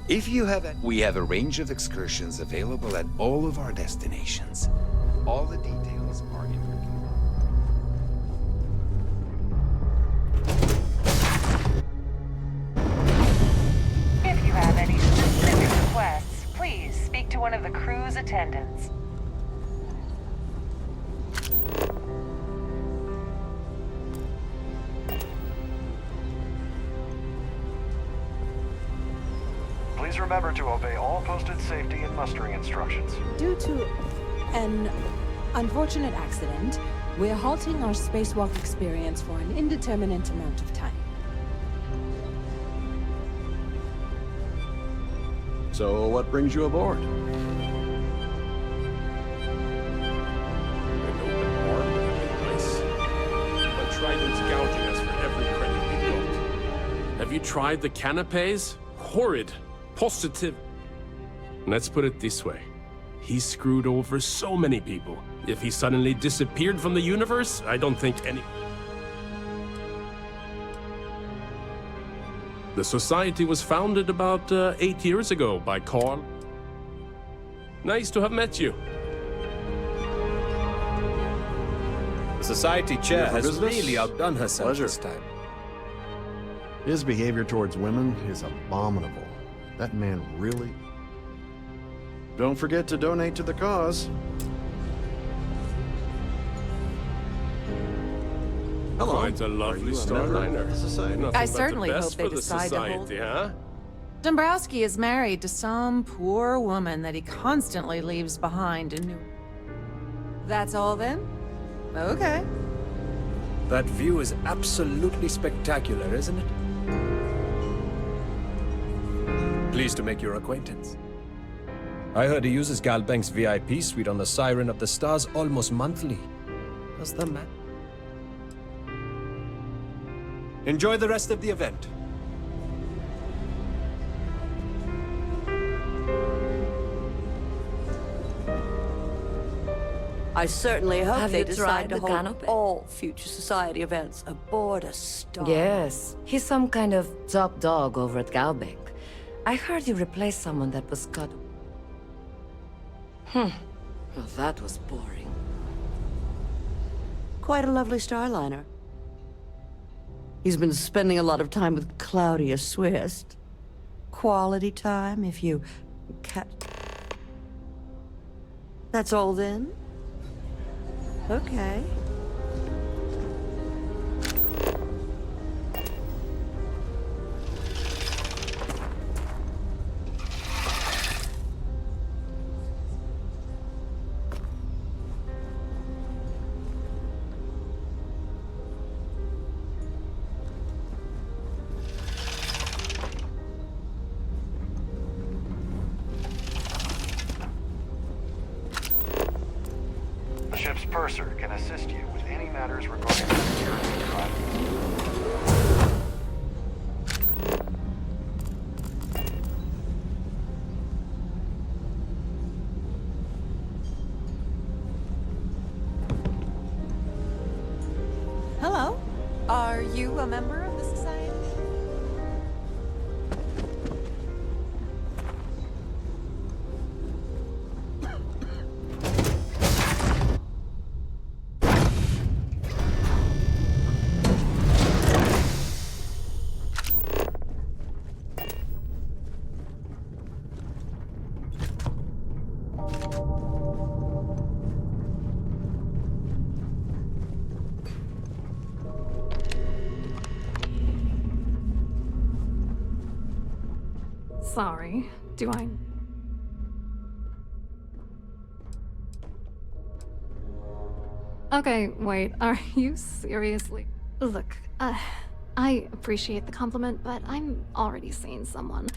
If you have we have a range of excursions available at all of our destinations. All the details are in review. If you have any specific requests, please speak to one of the crew's attendants. Please remember to obey all posted safety and mustering instructions. Due to an unfortunate accident, we're halting our spacewalk experience for an indeterminate amount of time. So, what brings you aboard? An open arm would have been nice. But Trident's gouging us for every credit we've got. Have you tried the canapes? Horrid. Positive. Let's put it this way. He screwed over so many people. If he suddenly disappeared from the universe, I don't think any... The Society was founded about 8 years ago by Carl. Nice to have met you. The Society chair has business? really outdone herself Pleasure. this time. His behavior towards women is abominable. That man really... Don't forget to donate to the cause. Hello. Quite a lovely Are you a member of Starliner. the Society? Nothing I but the certainly best hope they for the decide to hold- society, huh? Dombrowski is married to some poor woman that he constantly leaves behind in New... That's all then? Okay. That view is absolutely spectacular, isn't it? Pleased to make your acquaintance. I heard he uses Galbank's VIP suite on the Siren of the Stars almost monthly. Does the man? Enjoy the rest of the event. I certainly hope Have they you decide tried to the hold canopy? all future society events aboard a star. Yes, he's some kind of top dog over at Galbank. I heard you replaced someone that was cut. Well, that was boring. Quite a lovely starliner. He's been spending a lot of time with Claudia Swist. Quality time, if you... That's all then? Okay. The ship's purser can assist you with any matters regarding the security of Trident. Hello. Are you a member of the Society? Sorry. Do I... Okay, wait. Are you seriously... Look, I appreciate the compliment, but I'm already seeing someone.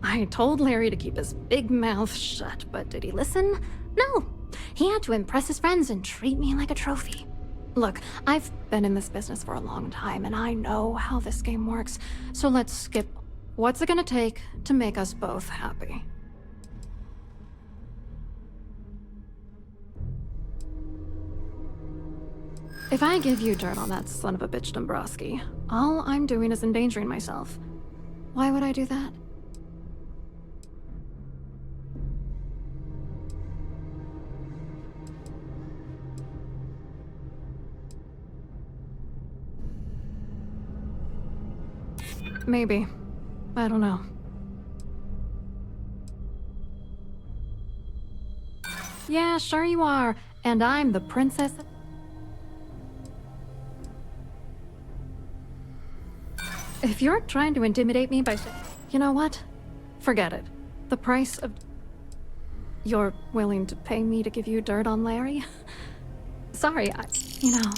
I told Larry to keep his big mouth shut, but did he listen? No! He had to impress his friends and treat me like a trophy. Look, I've been in this business for a long time, and I know how this game works, so let's skip. What's it gonna take to make us both happy? If I give you dirt on that son of a bitch Dombrowski, all I'm doing is endangering myself. Why would I do that? Maybe. I don't know. Yeah, sure you are. And I'm the princess. If you're trying to intimidate me by... You know what? Forget it. The price of... You're willing to pay me to give you dirt on Larry? Sorry, you know,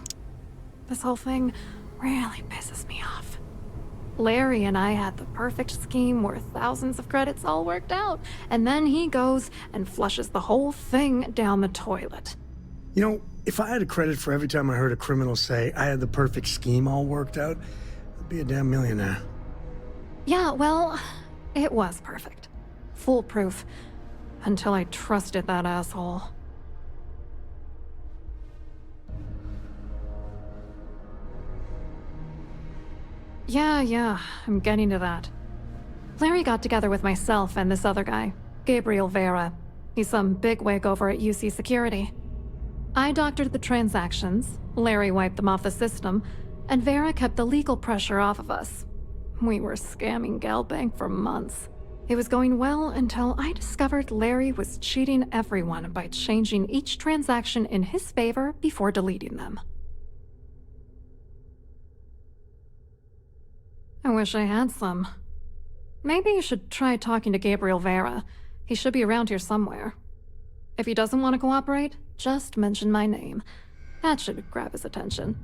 this whole thing really pisses me off. Larry and I had the perfect scheme worth thousands of credits all worked out, and then he goes and flushes the whole thing down the toilet. You know, if I had a credit for every time I heard a criminal say I had the perfect scheme all worked out, I'd be a damn millionaire. Yeah, well, it was perfect. Foolproof. Until I trusted that asshole. Yeah, I'm getting to that. Larry got together with myself and this other guy, Gabriel Vera. He's some bigwig over at UC Security. I doctored the transactions, Larry wiped them off the system, and Vera kept the legal pressure off of us. We were scamming Galbank for months. It was going well until I discovered Larry was cheating everyone by changing each transaction in his favor before deleting them. I wish I had some. Maybe you should try talking to Gabriel Vera. He should be around here somewhere. If he doesn't want to cooperate, just mention my name. That should grab his attention.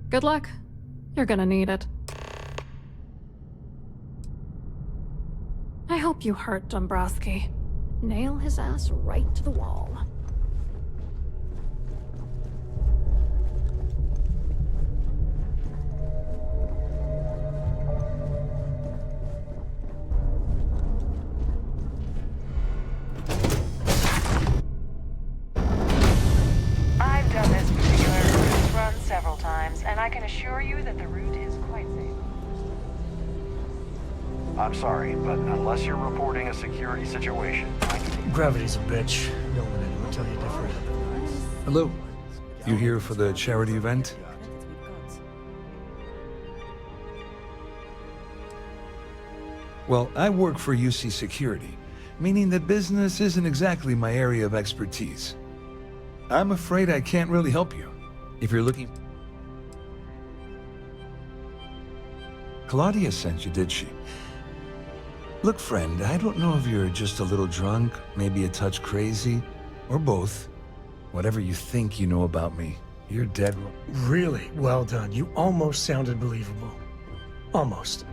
Good luck. You're gonna need it. I hope you hurt Dombrowski. Nail his ass right to the wall. I've done this particular run several times, and I can assure you that the route is quite safe. I'm sorry, but unless you're reporting a security situation, I can... Gravity's a bitch. Don't let anyone tell you different. Hello. You here for the charity event? Well, I work for UC Security, meaning that business isn't exactly my area of expertise. I'm afraid I can't really help you. If you're looking... Claudia sent you, did she? Look, friend, I don't know if you're just a little drunk, maybe a touch crazy, or both. Whatever you think you know about me, you're dead wrong. Really well done. You almost sounded believable. Almost.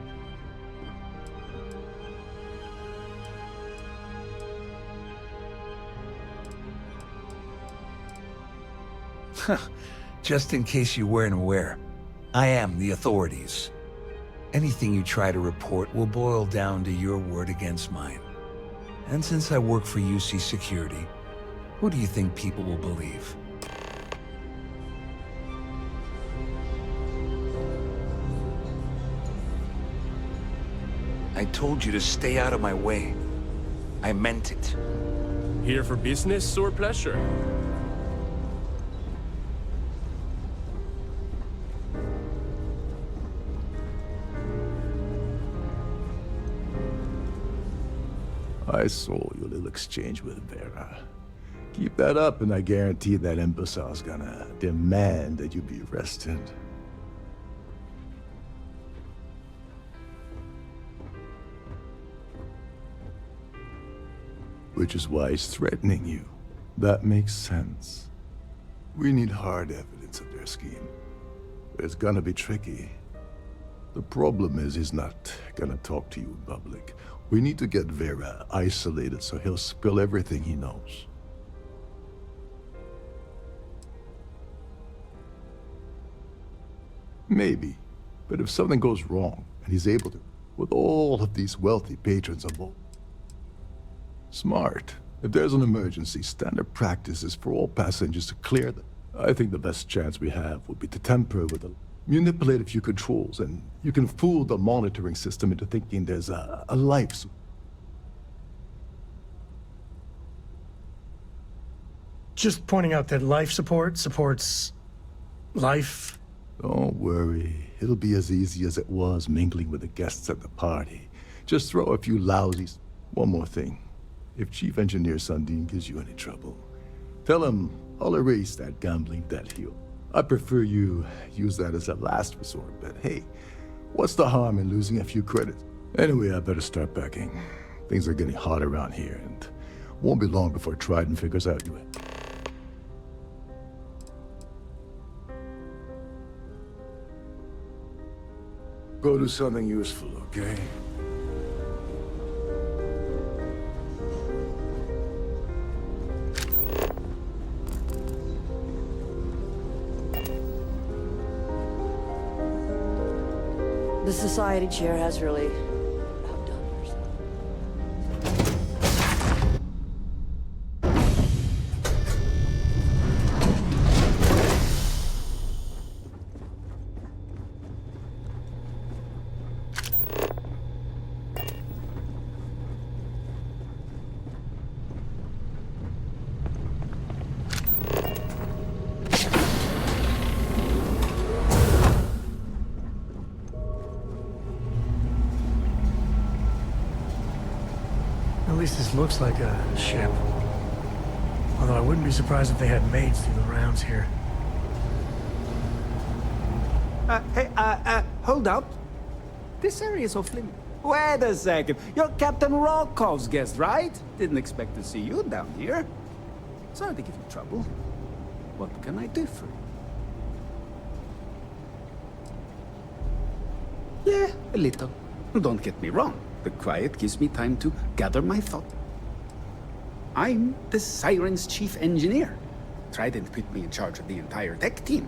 Just in case you weren't aware, I am the authorities. Anything you try to report will boil down to your word against mine. And since I work for UC Security, who do you think people will believe? I told you to stay out of my way. I meant it. Here for business or pleasure? I saw your little exchange with Vera. Keep that up and I guarantee that imbecile's gonna demand that you be arrested. Which is why he's threatening you. That makes sense. We need hard evidence of their scheme. But it's gonna be tricky. The problem is he's not gonna talk to you in public. We need to get Vera isolated so he'll spill everything he knows. Maybe, but if something goes wrong and he's able to, with all of these wealthy patrons on board. Smart. If there's an emergency, standard practice is for all passengers to clear the... I think the best chance we have would be to tamper with manipulate a few controls, and you can fool the monitoring system into thinking there's a life. Just pointing out that life support supports life. Don't worry. It'll be as easy as it was mingling with the guests at the party. Just throw a few lousies. One more thing. If Chief Engineer Sundin gives you any trouble, tell him I'll erase that gambling debt he'll. I prefer you use that as a last resort, but hey, what's the harm in losing a few credits? Anyway, I better start packing. Things are getting hot around here, and won't be long before Trident figures out you. Go do something useful, okay? The society chair has really outdone herself. At least this looks like a ship. Although I wouldn't be surprised if they had maids through the rounds here. Hold up. This area is off limits. Wait a second. You're Captain Rokov's guest, right? Didn't expect to see you down here. Sorry to give you trouble. What can I do for you? Yeah, a little. Don't get me wrong. The quiet gives me time to gather my thoughts. I'm the Siren's chief engineer. Trident put me in charge of the entire tech team.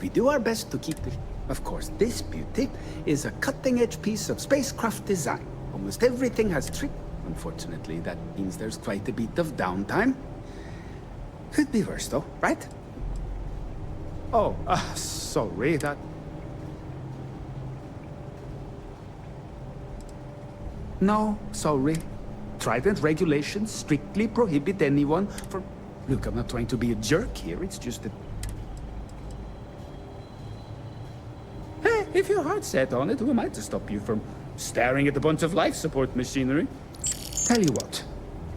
We do our best to keep the... Of course, this beauty is a cutting-edge piece of spacecraft design. Almost everything has trick. Unfortunately, that means there's quite a bit of downtime. Could be worse, though, right? Oh, sorry, that... No, sorry. Trident regulations strictly prohibit anyone from... Look, I'm not trying to be a jerk here, it's just that... Hey, if your heart's set on it, who am I to stop you from staring at a bunch of life support machinery? Tell you what,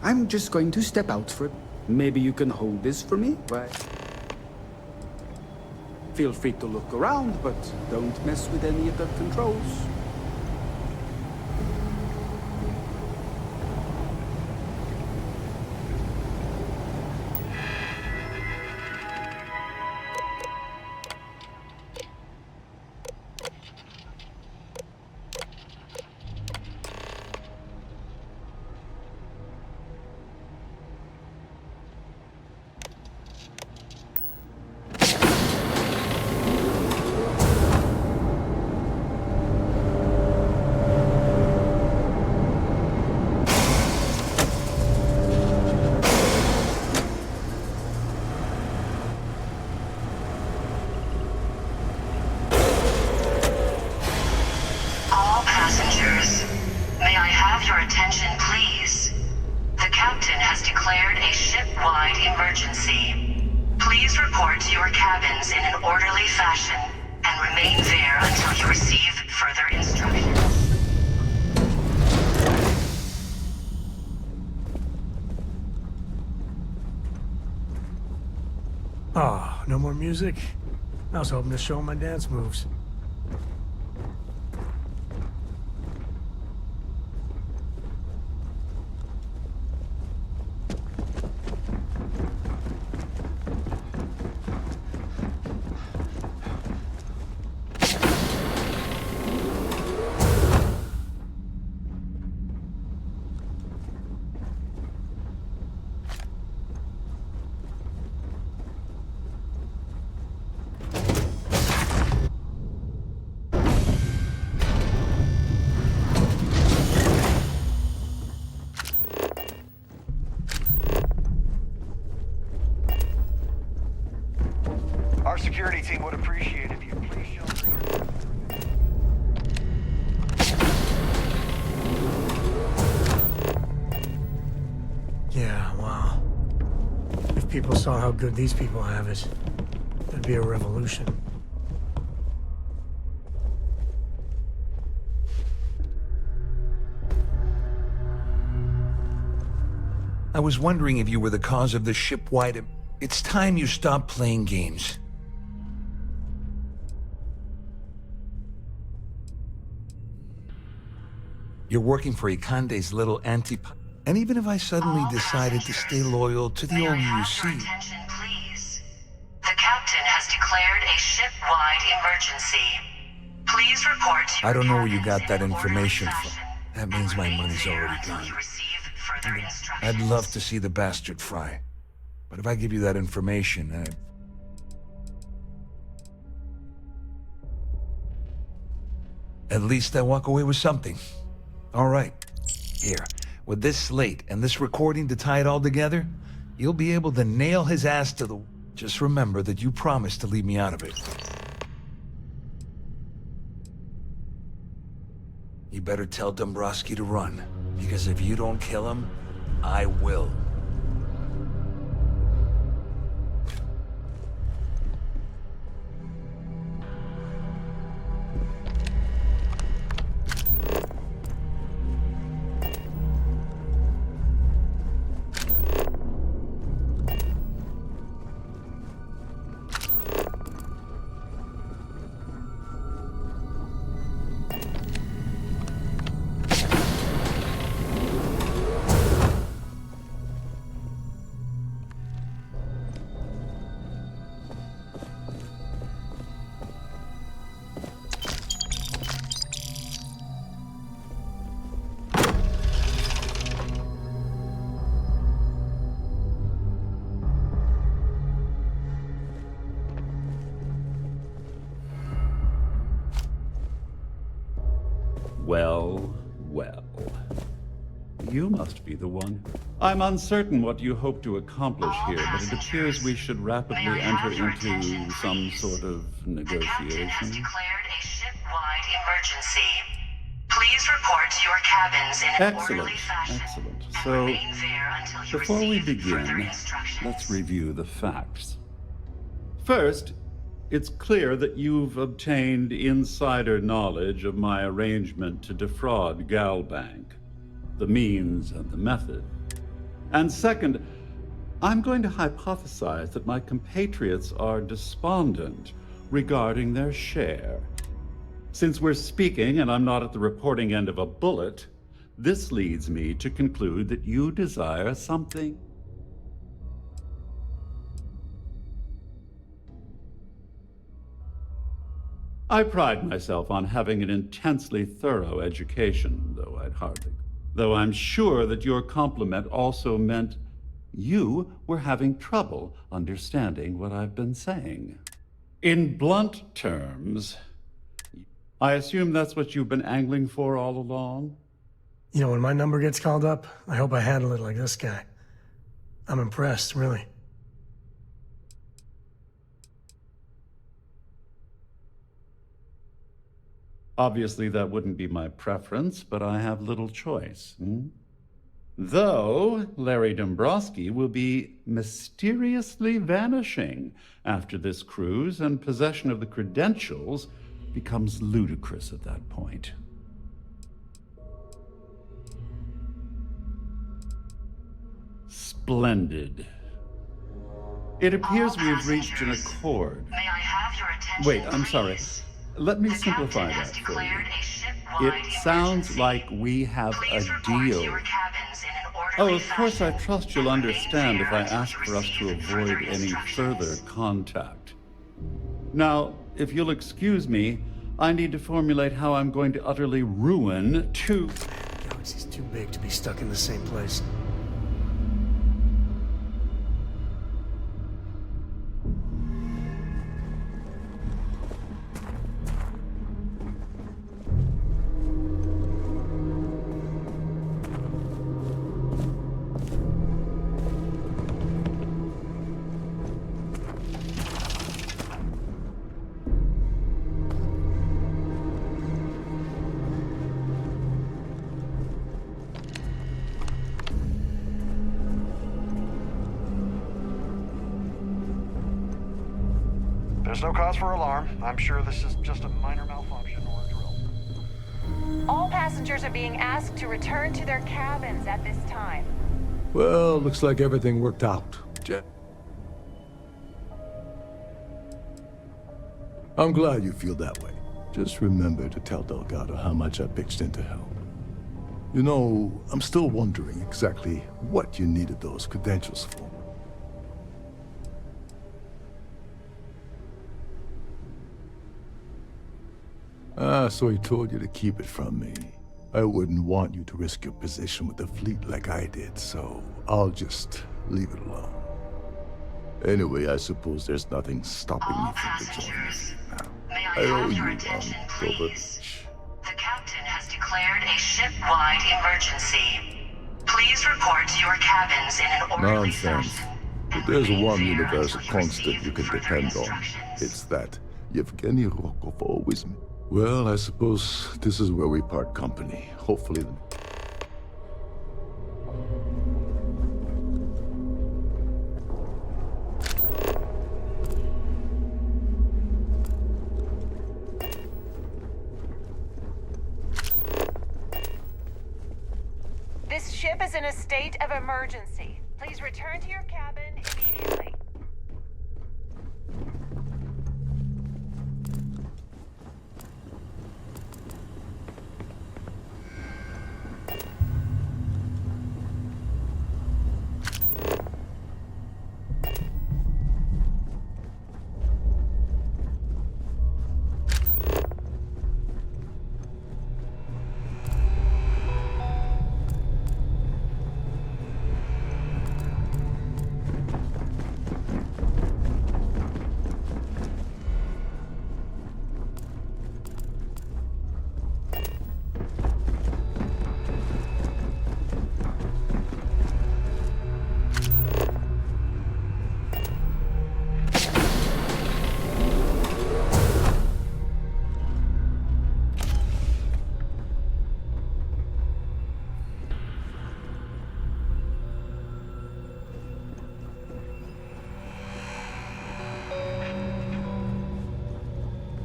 I'm just going to step out for it. Maybe you can hold this for me, right? Feel free to look around, but don't mess with any of the controls. Oh, no more music? I was hoping to show my dance moves. security team would appreciate if you please shelter your... Yeah, wow. If people saw how good these people have it, there'd be a revolution. I was wondering if you were the cause of the ship-wide... It's time you stop playing games. You're working for Ikande's little anti... And even if I suddenly decided to stay loyal to the old UC... Please. The captain has declared a ship-wide emergency. Please report to I don't know where you got that information from. That means my money's already gone. I'd love to see the bastard fry. But if I give you that information, at least I walk away with something. All right. Here, with this slate and this recording to tie it all together, you'll be able to nail his ass to the... Just remember that you promised to leave me out of it. You better tell Dombrowski to run, because if you don't kill him, I will. Well, well. You must be the one. I'm uncertain what you hope to accomplish here, but it appears we should rapidly enter into some sort of negotiation. Declared a ship-wide emergency. Please report to your cabins in an orderly fashion. Excellent. So, before we begin, let's review the facts. First, it's clear that you've obtained insider knowledge of my arrangement to defraud Galbank, the means and the method. And second, I'm going to hypothesize that my compatriots are despondent regarding their share. Since we're speaking and I'm not at the reporting end of a bullet, this leads me to conclude that you desire something. I pride myself on having an intensely thorough education, though I'm sure that your compliment also meant you were having trouble understanding what I've been saying. In blunt terms, I assume that's what you've been angling for all along? You know, when my number gets called up, I hope I handle it like this guy. I'm impressed, really. Obviously, that wouldn't be my preference, but I have little choice. Though Larry Dombrowski will be mysteriously vanishing after this cruise, and possession of the credentials becomes ludicrous at that point. Splendid. It appears we've reached an accord. May I have your attention, Wait, I'm sorry. Let me simplify that for you. It sounds like we have a deal. Oh, of course, I trust you'll understand if I ask for us to avoid any further contact. Now, if you'll excuse me, I need to formulate how I'm going to utterly ruin two... Galaxy's too big to be stuck in the same place. There's no cause for alarm. I'm sure this is just a minor malfunction or a drill. All passengers are being asked to return to their cabins at this time. Well, looks like everything worked out. I'm glad you feel that way. Just remember to tell Delgado how much I pitched in to help. You know, I'm still wondering exactly what you needed those credentials for. Ah, so he told you to keep it from me. I wouldn't want you to risk your position with the fleet like I did, so I'll just leave it alone. Anyway, I suppose there's nothing stopping me from joining you now. May I have your attention, please? The captain has declared a ship-wide emergency. Please report to your cabins in an orderly Nonsense. fashion. But there's one universal constant you can depend on. It's that Yevgeny Rokov always... Well, I suppose this is where we part company. Hopefully... This ship is in a state of emergency. Please return to your cabin immediately.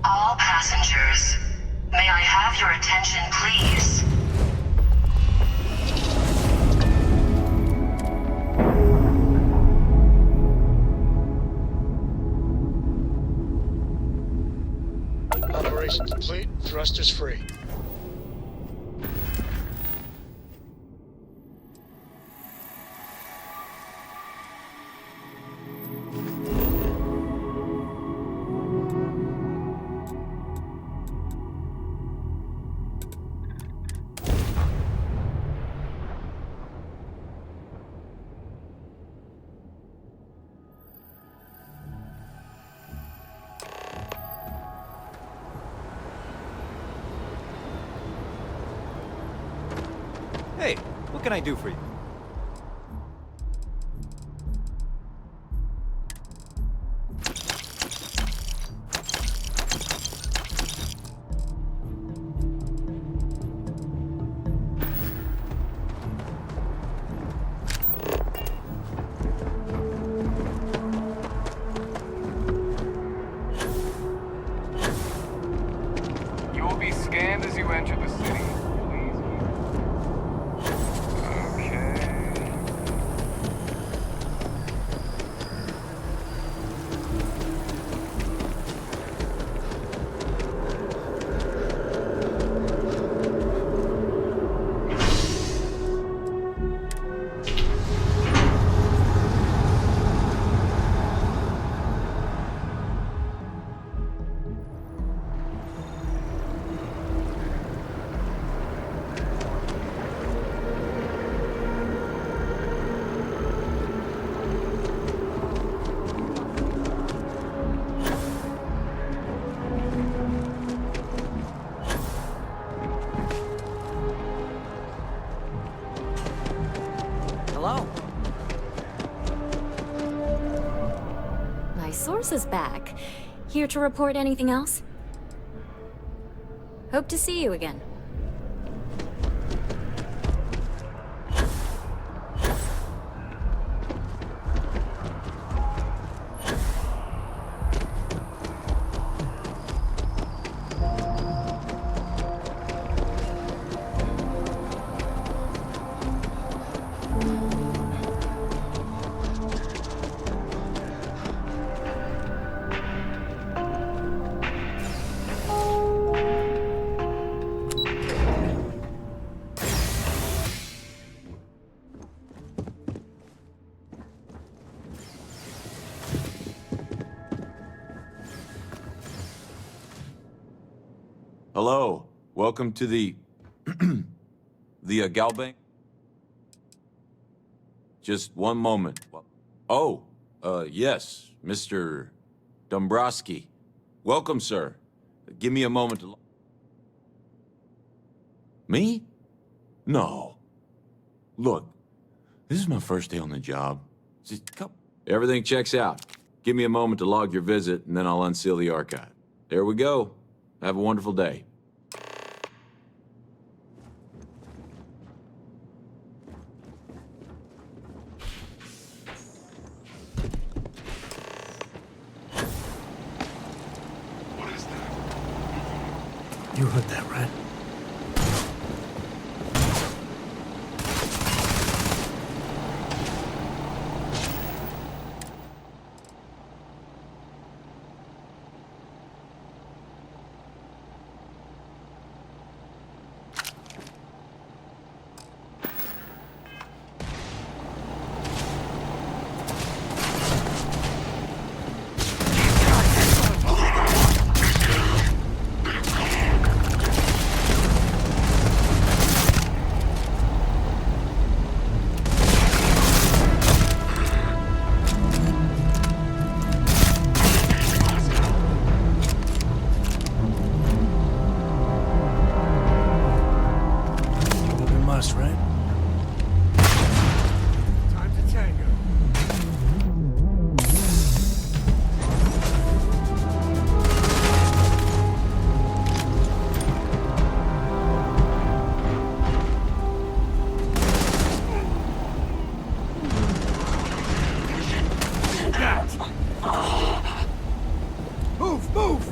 All passengers, may I have your attention, please? Operation complete. Thrusters free. Hey, what can I do for you? You will be scanned as you enter the city. Hello? My source is back. Here to report anything else? Hope to see you again. Hello. Welcome to the... the Galbank? Just one moment. Oh, yes, Mr. Dombrowski. Welcome, sir. Give me a moment to... Me? No. Look, this is my first day on the job. Just come. Everything checks out. Give me a moment to log your visit, and then I'll unseal the archive. There we go. Have a wonderful day. You heard that, right? Right? Time to tango. Move, move!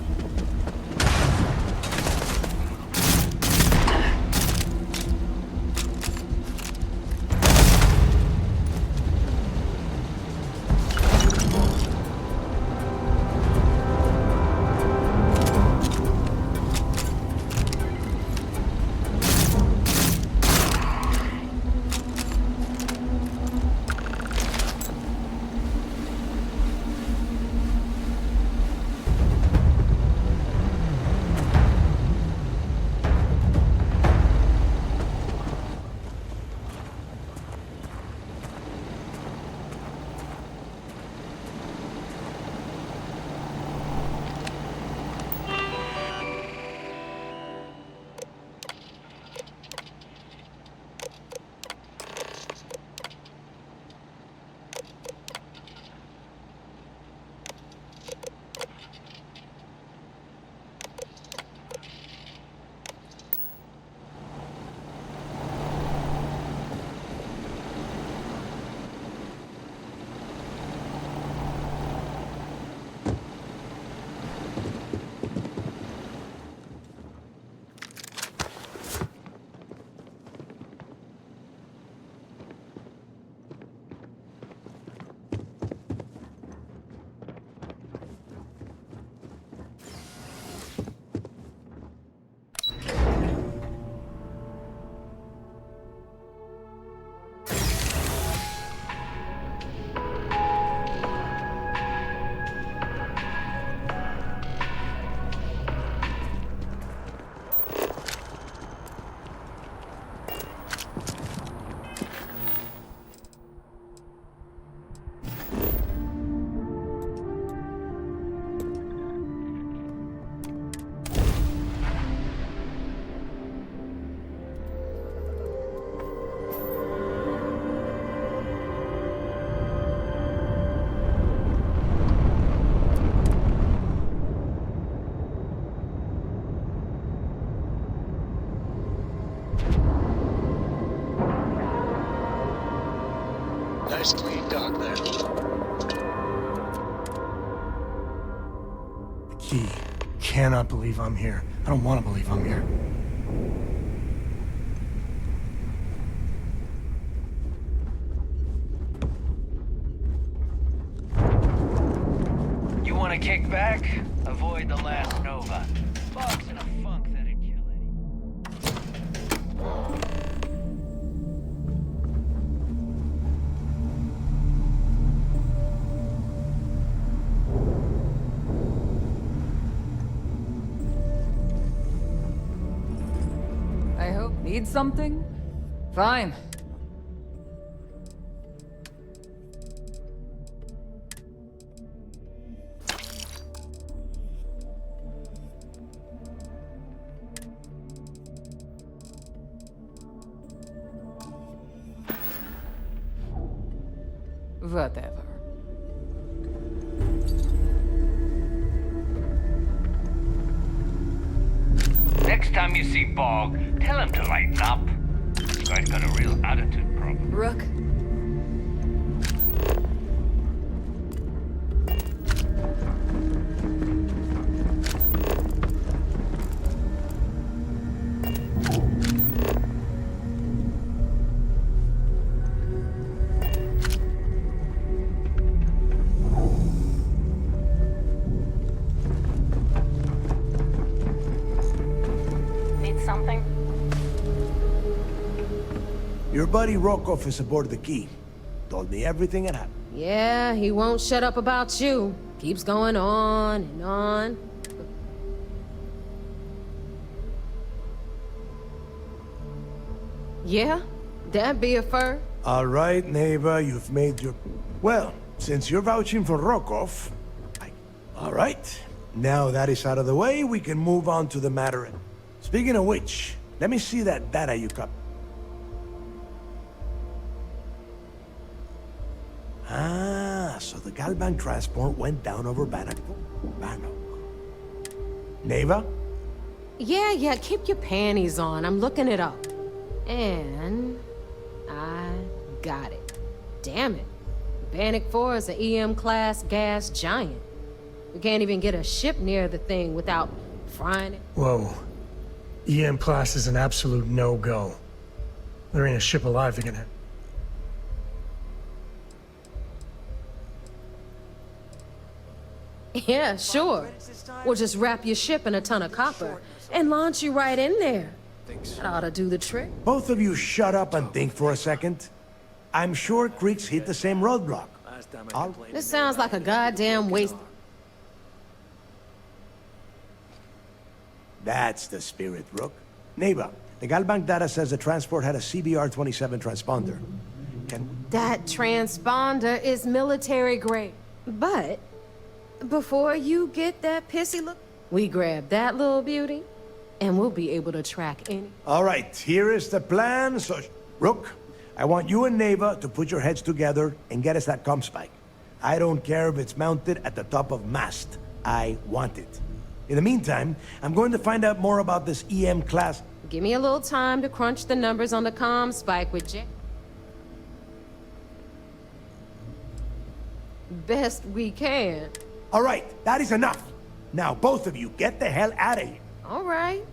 Nice clean dock there. The key. Cannot believe I'm here. I don't want to believe I'm here. You want to kick back? Avoid the last Nova. Bog's in a funk that'd kill Need something? Fine. Whatever. Next time you see Bog, tell him to lighten up. This guy's got a real attitude problem. Rook. Something? Your buddy Rokov is aboard the Key. Told me everything that happened. Yeah, he won't shut up about you. Keeps going on and on. Yeah? That be a fur? All right, neighbor, you've made your... Well, since you're vouching for Rokov... All right. Now that is out of the way, we can move on to the matter. Speaking of which, let me see that data you got. Ah, so the Galbank transport went down over Bannock. Neva? Yeah, keep your panties on. I'm looking it up. And... I got it. Damn it. Bannock 4 is an EM-class gas giant. We can't even get a ship near the thing without frying it. Whoa. EM class is an absolute no-go. There ain't a ship alive that can hit. Yeah, sure. We'll just wrap your ship in a ton of copper and launch you right in there. That ought to do the trick. Both of you shut up and think for a second. I'm sure Creeks hit the same roadblock. This sounds like a goddamn waste. That's the spirit, Rook. Neighbor, the Galbank data says the transport had a CBR-27 transponder. That transponder is military grade. But before you get that pissy look, we grab that little beauty, and we'll be able to track any. All right, here is the plan. So, Rook, I want you and Neva to put your heads together and get us that comm spike. I don't care if it's mounted at the top of mast. I want it. In the meantime, I'm going to find out more about this EM class. Give me a little time to crunch the numbers on the comm spike with Jay. Best we can. All right, that is enough. Now, both of you, get the hell out of here. All right.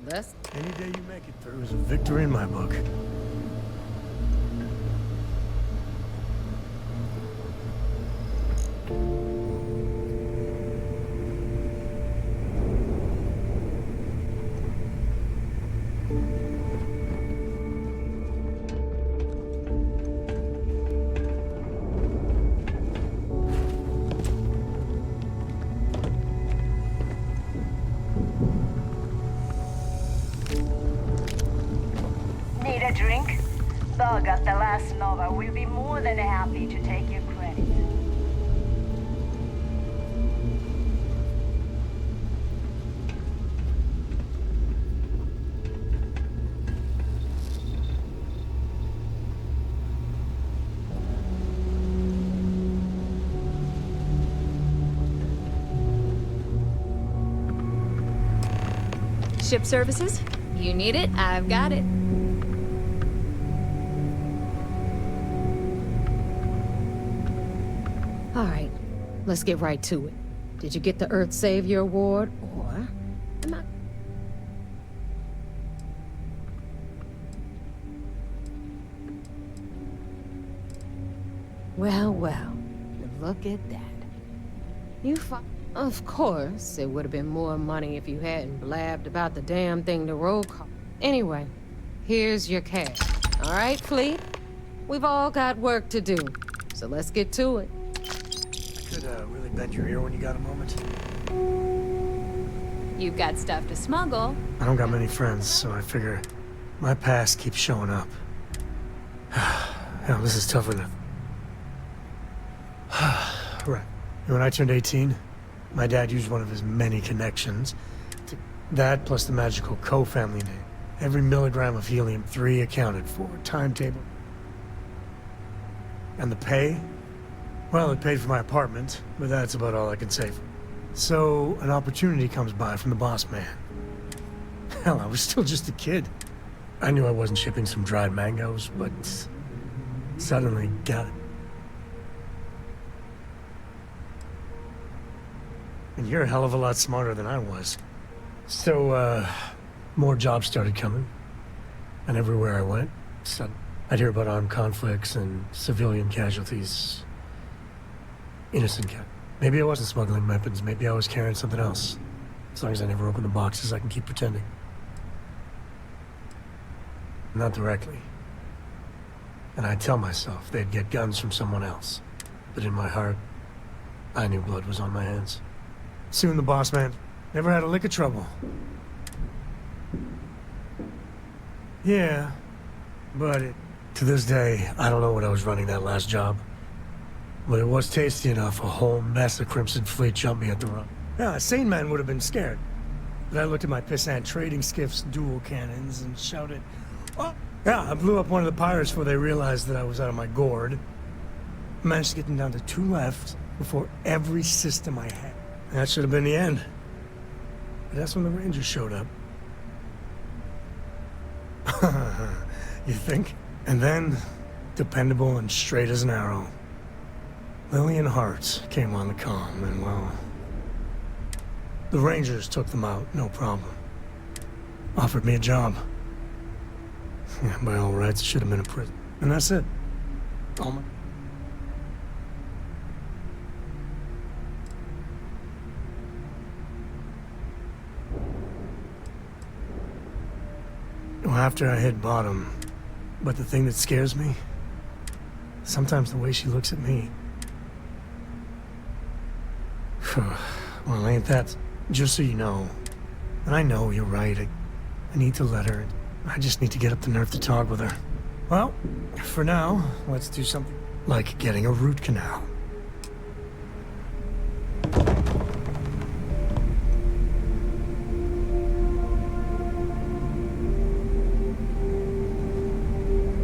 Let's... Any day you make it through is a victory in my book. Need a drink? Bug at the last Nova will be more than happy to take your credit. Ship services? You need it? I've got it. All right, let's get right to it. Did you get the Earth Savior Award, or am I... Well, look at that. Of course, it would have been more money if you hadn't blabbed about the damn thing to roll call. Anyway, here's your cash. All right, Fleet? We've all got work to do, so let's get to it. I could really bend your ear when you got a moment. You've got stuff to smuggle. I don't got many friends, so I figure My past keeps showing up. Hell, this is tougher than... Right. When I turned 18, my dad used one of his many connections. That plus the magical co-family name. Every milligram of helium-3 accounted for. Timetable. And the pay? Well, it paid for my apartment, but that's about all I can say. So, an opportunity comes by from the boss man. Hell, I was still just a kid. I knew I wasn't shipping some dried mangoes, but suddenly got it. And you're a hell of a lot smarter than I was. So, more jobs started coming. And everywhere I went, I'd hear about armed conflicts and civilian casualties. Innocent cat. Maybe I wasn't smuggling weapons, maybe I was carrying something else. As long as I never open the boxes, I can keep pretending. Not directly. And I'd tell myself they'd get guns from someone else. But in my heart, I knew blood was on my hands. Soon the boss man never had a lick of trouble. Yeah, but to this day, I don't know what I was running that last job. But it was tasty enough, a whole mess of Crimson Fleet jumped me at the run. Yeah, a sane man would have been scared. But I looked at my pissant trading skiff's dual cannons and shouted, "Oh!" Yeah, I blew up one of the pirates before they realized that I was out of my gourd. I managed to get them down to 2 left before every system I had. That should have been the end. But that's when the Rangers showed up. You think? And then, dependable and straight as an arrow, Lillian Hart came on the comm, and well, the Rangers took them out, no problem. Offered me a job. Yeah, by all rights, it should have been a prison. And that's it. All my... Well, after I hit bottom, but the thing that scares me, sometimes the way she looks at me. Well, ain't that... Just so you know, and I know you're right, I need to let her... I just need to get up the nerve to talk with her. Well, for now, let's do something like getting a root canal.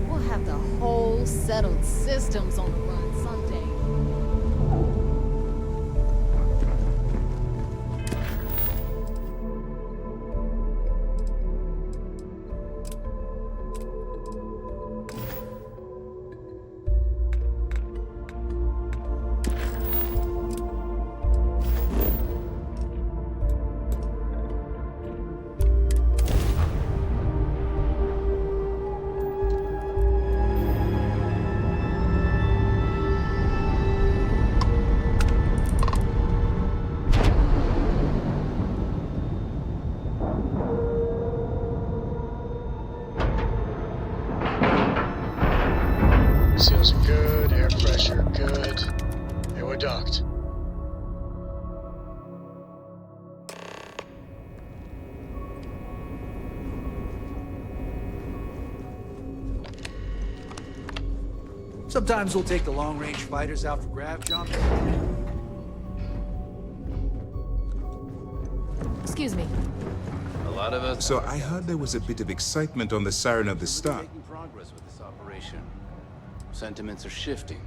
We'll have the whole settled systems on the run someday. Seals are good, air pressure good. They were docked. Sometimes we'll take the long-range fighters out for grav jump. Excuse me. A lot of us... So I heard there was a bit of excitement on the Siren of the Star. Making progress with this operation. Sentiments are shifting.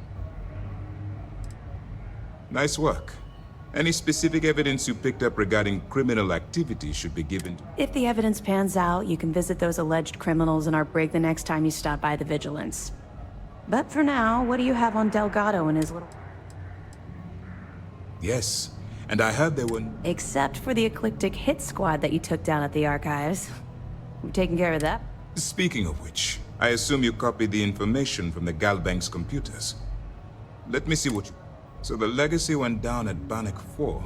Nice work. Any specific evidence you picked up regarding criminal activity should be given to... If the evidence pans out, you can visit those alleged criminals in our brig the next time you stop by the Vigilance. But for now, what do you have on Delgado and his little... Yes, and I heard there were... Except for the eclectic hit squad that you took down at the archives. We've taken care of that. Speaking of which, I assume you copied the information from the Galbank's computers. Let me see what you... So the Legacy went down at Bannock 4.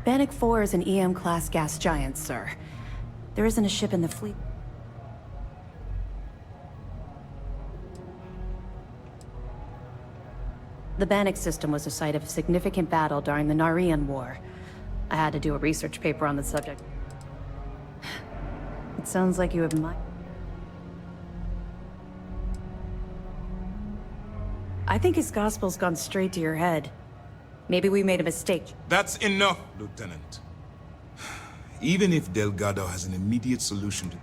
Bannock 4 is an EM-class gas giant, sir. There isn't a ship in the fleet. The Bannock system was a site of significant battle during the Narian War. I had to do a research paper on the subject. It sounds like you have I think his gospel's gone straight to your head. Maybe we made a mistake. That's enough, Lieutenant. Even if Delgado has an immediate solution to...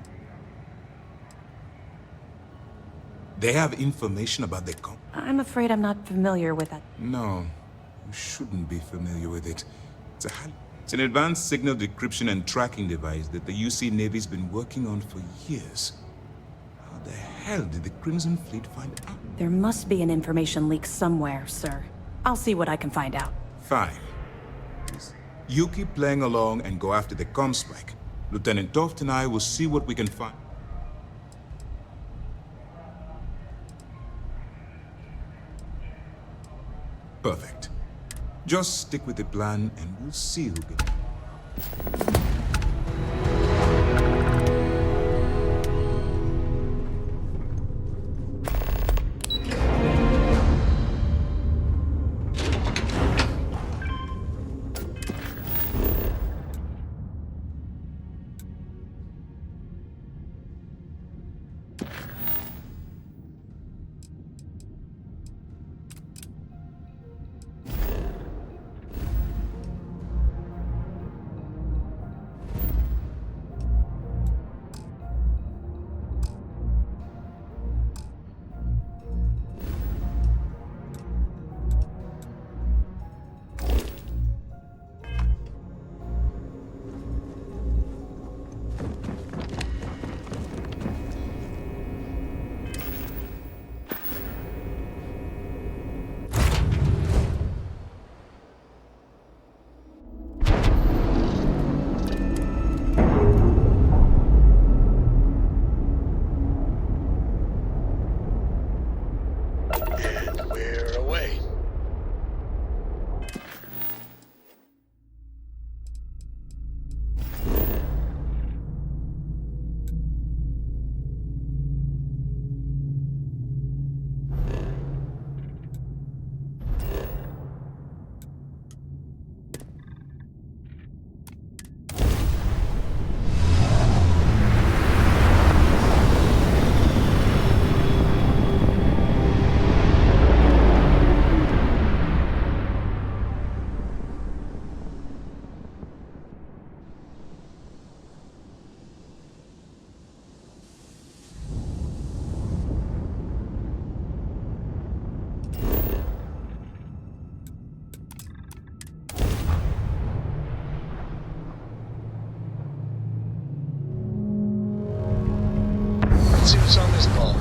They have information about the I'm afraid I'm not familiar with that. No, you shouldn't be familiar with it. It's an advanced signal decryption and tracking device that the UC Navy's been working on for years. How the hell did the Crimson Fleet find out? There must be an information leak somewhere, sir. I'll see what I can find out. Fine. You keep playing along and go after the comm spike. Lieutenant Toft and I will see what we can find. Perfect. Just stick with the plan and we'll see who gets... We're away. Let's see what's on this ball.